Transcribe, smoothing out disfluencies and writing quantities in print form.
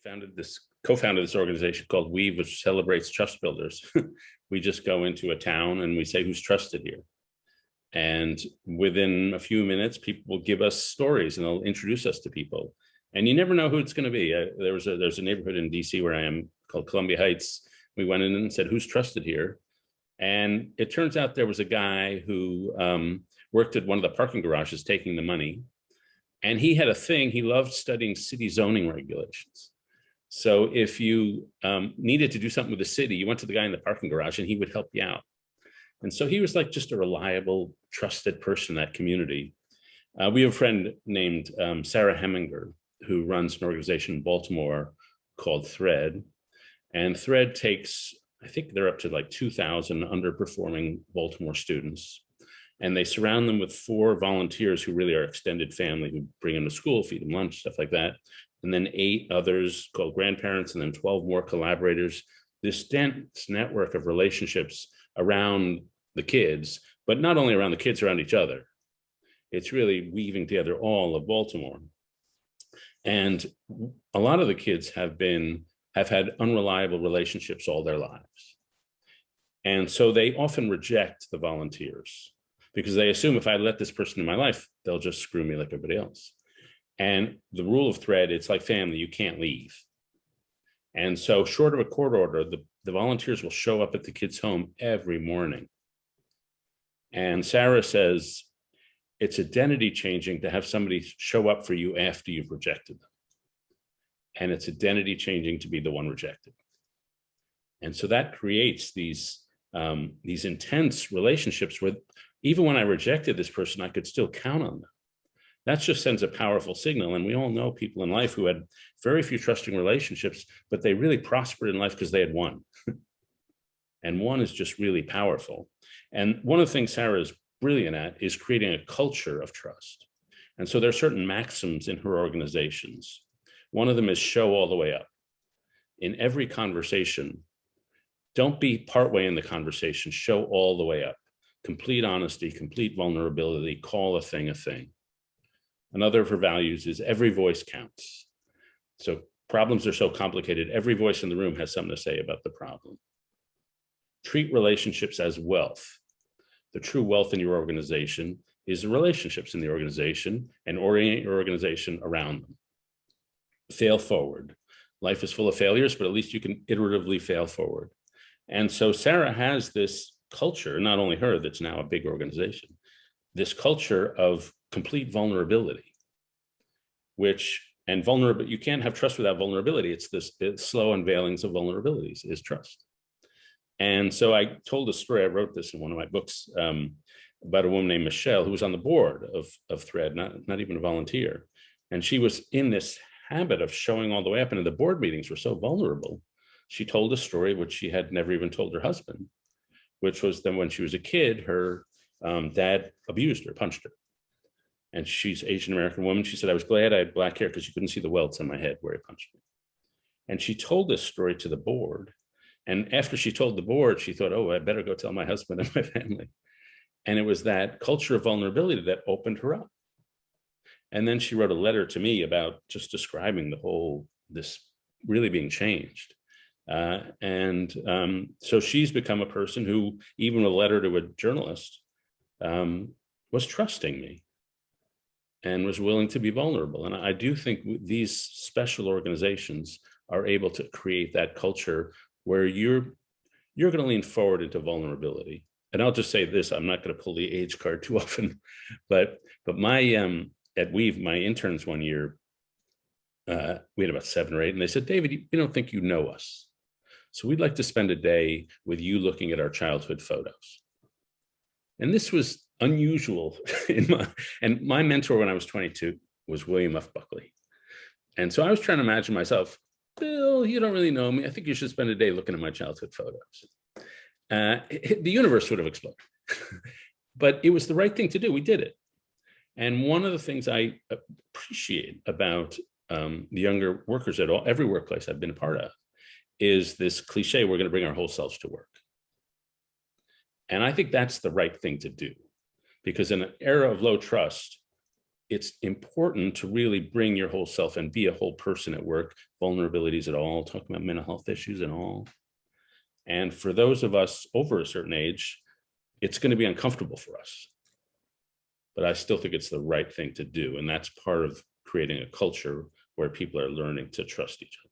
co-founded this organization called Weave, which celebrates trust builders. We just go into a town and we say, who's trusted here? And within a few minutes, people will give us stories and they'll introduce us to people. And you never know who it's going to be. There's a neighborhood in DC where I am called Columbia Heights. We went in and said, who's trusted here? And it turns out there was a guy who worked at one of the parking garages taking the money. And he had a thing, he loved studying city zoning regulations. So if you needed to do something with the city, you went to the guy in the parking garage and he would help you out. And so he was like just a reliable, trusted person in that community. We have a friend named Sarah Heminger, who runs an organization in Baltimore called Thread. And Thread takes, I think they're up to like 2,000 underperforming Baltimore students. And they surround them with 4 volunteers who really are extended family, who bring them to school, feed them lunch, stuff like that. And then 8 others called grandparents, and then 12 more collaborators. This dense network of relationships around the kids, but not only around the kids, around each other. It's really weaving together all of Baltimore. And a lot of the kids have had unreliable relationships all their lives. And so they often reject the volunteers because they assume if I let this person in my life, they'll just screw me like everybody else. And the rule of Thread, it's like family, you can't leave. And so short of a court order, the volunteers will show up at the kid's home every morning. And Sarah says, it's identity changing to have somebody show up for you after you've rejected them. And it's identity changing to be the one rejected. And so that creates these intense relationships where even when I rejected this person, I could still count on them. That just sends a powerful signal. And we all know people in life who had very few trusting relationships, but they really prospered in life because they had one. And one is just really powerful. And one of the things Sarah is brilliant at is creating a culture of trust. And so there are certain maxims in her organizations. One of them is show all the way up. In every conversation, don't be partway in the conversation, show all the way up. Complete honesty, complete vulnerability, call a thing a thing. Another of her values is every voice counts. So problems are so complicated, every voice in the room has something to say about the problem. Treat relationships as wealth. The true wealth in your organization is the relationships in the organization, and orient your organization around them. Fail forward. Life is full of failures, but at least you can iteratively fail forward. And so Sarah has this culture, not only her, that's now a big organization, this culture of complete vulnerability, you can't have trust without vulnerability. It's slow unveilings of vulnerabilities is trust. And so I told a story, I wrote this in one of my books, about a woman named Michelle who was on the board of Thread, not even a volunteer. And she was in this habit of showing all the way up, and the board meetings were so vulnerable. She told a story which she had never even told her husband, which was that when she was a kid, her dad abused her, punched her. And she's an Asian American woman. She said, I was glad I had black hair because you couldn't see the welts on my head where he punched me. And she told this story to the board. And after she told the board, she thought, oh, I better go tell my husband and my family. And it was that culture of vulnerability that opened her up. And then she wrote a letter to me about just describing this really being changed. So she's become a person who, even with a letter to a journalist, was trusting me and was willing to be vulnerable. And I do think these special organizations are able to create that culture where you're going to lean forward into vulnerability. And I'll just say this, I'm not going to pull the age card too often, but my at Weave, my interns one year, we had about 7 or 8, and they said, David, we don't think you know us. So we'd like to spend a day with you looking at our childhood photos. And this was unusual. And my mentor when I was 22 was William F. Buckley. And so I was trying to imagine myself, Bill, you don't really know me. I think you should spend a day looking at my childhood photos. The universe would have exploded. But it was the right thing to do. We did it. And one of the things I appreciate about the younger workers at every workplace I've been a part of is this cliche, we're going to bring our whole selves to work. And I think that's the right thing to do, because in an era of low trust, it's important to really bring your whole self and be a whole person at work, vulnerabilities at all, talking about mental health issues and all. And for those of us over a certain age, it's going to be uncomfortable for us. But I still think it's the right thing to do. And that's part of creating a culture where people are learning to trust each other.